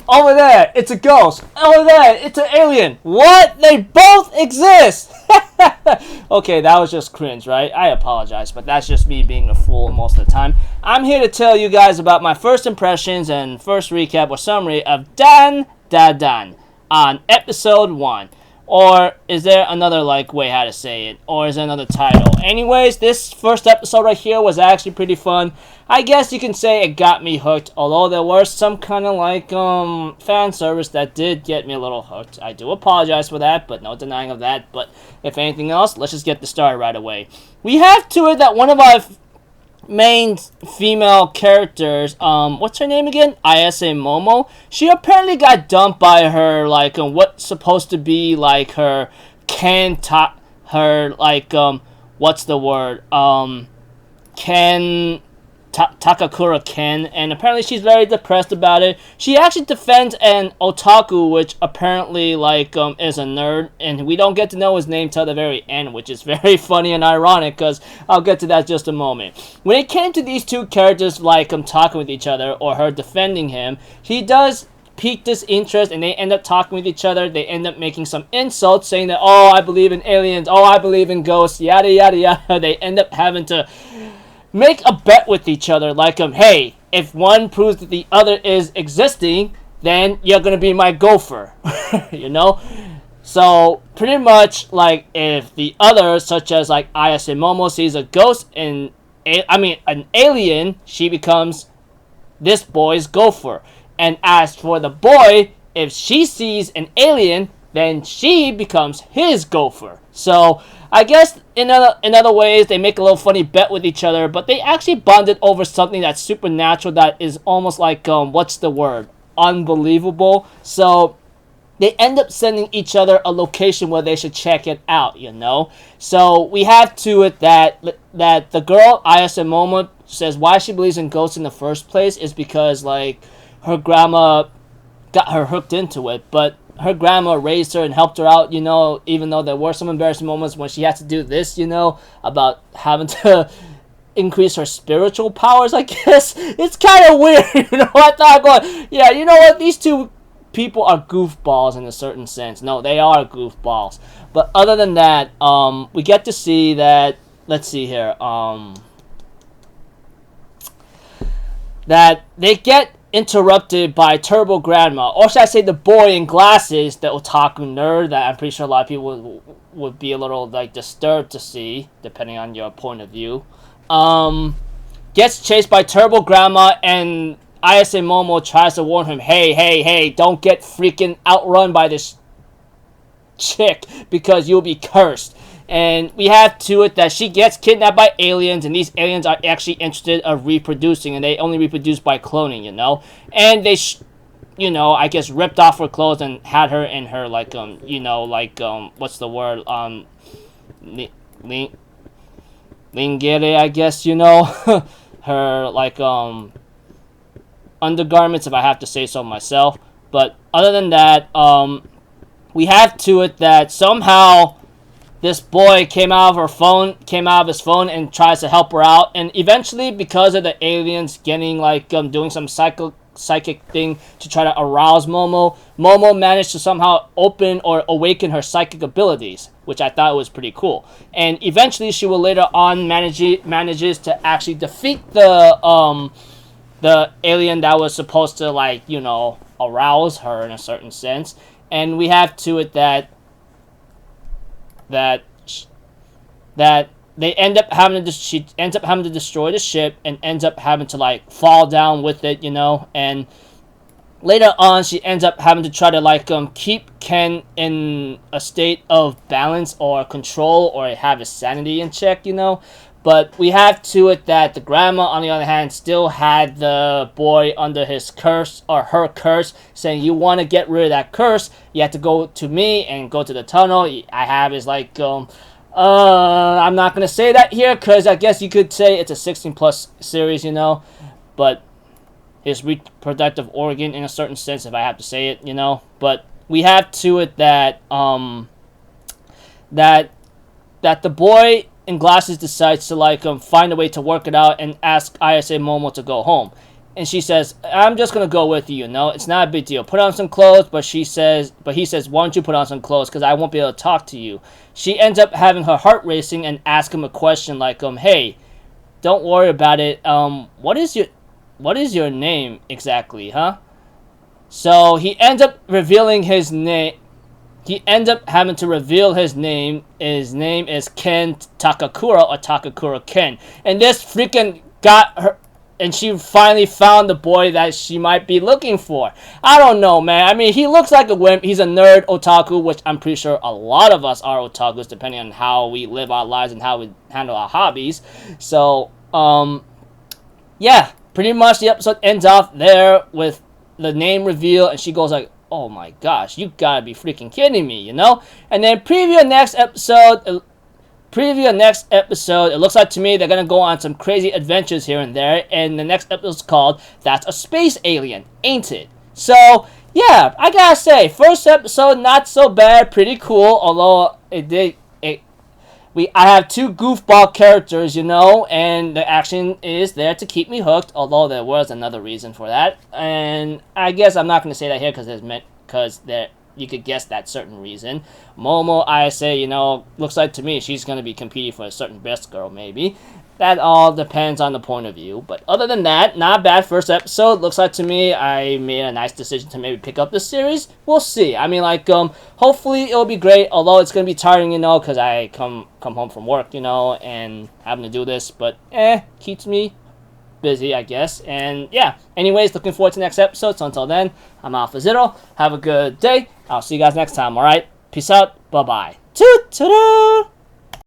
Over there, it's a ghost. Over there, it's an alien. What? They both exist. Okay, that was just cringe, right? I apologize, but that's just me being a fool most of the time. I'm here to tell you guys about my first impressions and first recap or summary of Dan Dan on episode 1. Or is there another way how to say it? Or is there another title? Anyways, this first episode right here was actually pretty fun. I guess you can say it got me hooked, although there was some kind of fan service that did get me a little hooked. I do apologize for that, but no denying of that. But if anything else, let's just get the started right away. We have to it that one of our main female characters, what's her name again? Ayase Momo. She apparently got dumped by her, what's supposed to be, her what's the word? Takakura Ken, and apparently she's very depressed about it. She actually defends an otaku, which apparently is a nerd, and we don't get to know his name till the very end, which is very funny and ironic, because I'll get to that just a moment. When it came to these two characters talking with each other, or her defending him, he does pique this interest, and they end up talking with each other. They end up making some insults, saying that, oh, I believe in aliens, oh, I believe in ghosts, yada yada yada. They end up having to make a bet with each other, hey, if one proves that the other is existing, then you're gonna be my gopher. You know? So pretty much if the other, such as Ayase Momo, sees a ghost an alien, she becomes this boy's gopher. And as for the boy, if she sees an alien, then she becomes his gopher. So I guess in other ways, they make a little funny bet with each other, but they actually bonded over something that's supernatural, that is almost what's the word? Unbelievable. So they end up sending each other a location where they should check it out, you know? So we have to it that the girl, Ayase Momo, says why she believes in ghosts in the first place is because, her grandma got her hooked into it, but her grandma raised her and helped her out, even though there were some embarrassing moments when she had to do this, about having to increase her spiritual powers, I guess. It's kind of weird, I thought, yeah, you know what, these two people are goofballs in a certain sense. No, they are goofballs. But other than that, we get to see that, let's see here, that they get interrupted by Turbo Grandma, or should I say the boy in glasses, the otaku nerd that I'm pretty sure a lot of people would be a little disturbed to see, depending on your point of view. Gets chased by Turbo Grandma, and Ayase Momo tries to warn him, hey, don't get freaking outrun by this chick, because you'll be cursed. And we have to it that she gets kidnapped by aliens, and these aliens are actually interested in reproducing, and they only reproduce by cloning, And they, I guess ripped off her clothes and had her in her, what's the word, lingere, I guess, her, undergarments, if I have to say so myself. But other than that, we have to it that somehow this boy came out of his phone and tries to help her out, and eventually, because of the aliens getting doing some psychic thing to try to arouse Momo managed to somehow open or awaken her psychic abilities, which I thought was pretty cool. And eventually, she will later on manages to actually defeat the alien that was supposed to arouse her in a certain sense. And we have to it that they end up having to, she ends up having to destroy the ship and ends up having to fall down with it, and later on she ends up having to try to keep Ken in a state of balance or control or have his sanity in check, But we have to it that the grandma, on the other hand, still had the boy under his curse, or her curse, saying, you want to get rid of that curse, you have to go to me and go to the tunnel. I have his, I'm not going to say that here, because I guess you could say it's a 16-plus series, But his reproductive organ, in a certain sense, if I have to say it, But we have to it that, that the boy in glasses decides to find a way to work it out and ask Ayase Momo to go home. And she says, I'm just gonna go with you, you know? It's not a big deal. Put on some clothes, but he says, why don't you put on some clothes? Because I won't be able to talk to you. She ends up having her heart racing and ask him a question like, hey, don't worry about it. What is your name exactly, huh? So he ends up revealing his name. He ends up having to reveal his name. His name is Ken Takakura, or Takakura Ken. And this freaking got her, and she finally found the boy that she might be looking for. I don't know, man. I mean, he looks like a wimp. He's a nerd otaku, which I'm pretty sure a lot of us are otakus, depending on how we live our lives and how we handle our hobbies. So, yeah, pretty much the episode ends off there with the name reveal, and she goes like, oh my gosh, you gotta be freaking kidding me, you know? And then preview next episode, it looks like to me they're gonna go on some crazy adventures here and there, and the next episode's called That's a Space Alien, Ain't It? So, yeah, I gotta say, first episode, not so bad, pretty cool, although I have two goofball characters, you know, and the action is there to keep me hooked, although there was another reason for that, and I guess I'm not going to say that here because you could guess that certain reason. Momo, I say, you know, looks like to me she's going to be competing for a certain best girl, maybe. That all depends on the point of view. But other than that, not bad first episode. Looks like to me I made a nice decision to maybe pick up this series. We'll see. I mean, like, hopefully it'll be great. Although it's gonna be tiring, you know, because I come home from work, you know, and having to do this. But keeps me busy, I guess. And yeah. Anyways, looking forward to the next episode. So until then, I'm Alpha Zero. Have a good day. I'll see you guys next time. All right. Peace out. Bye bye. Toot toot.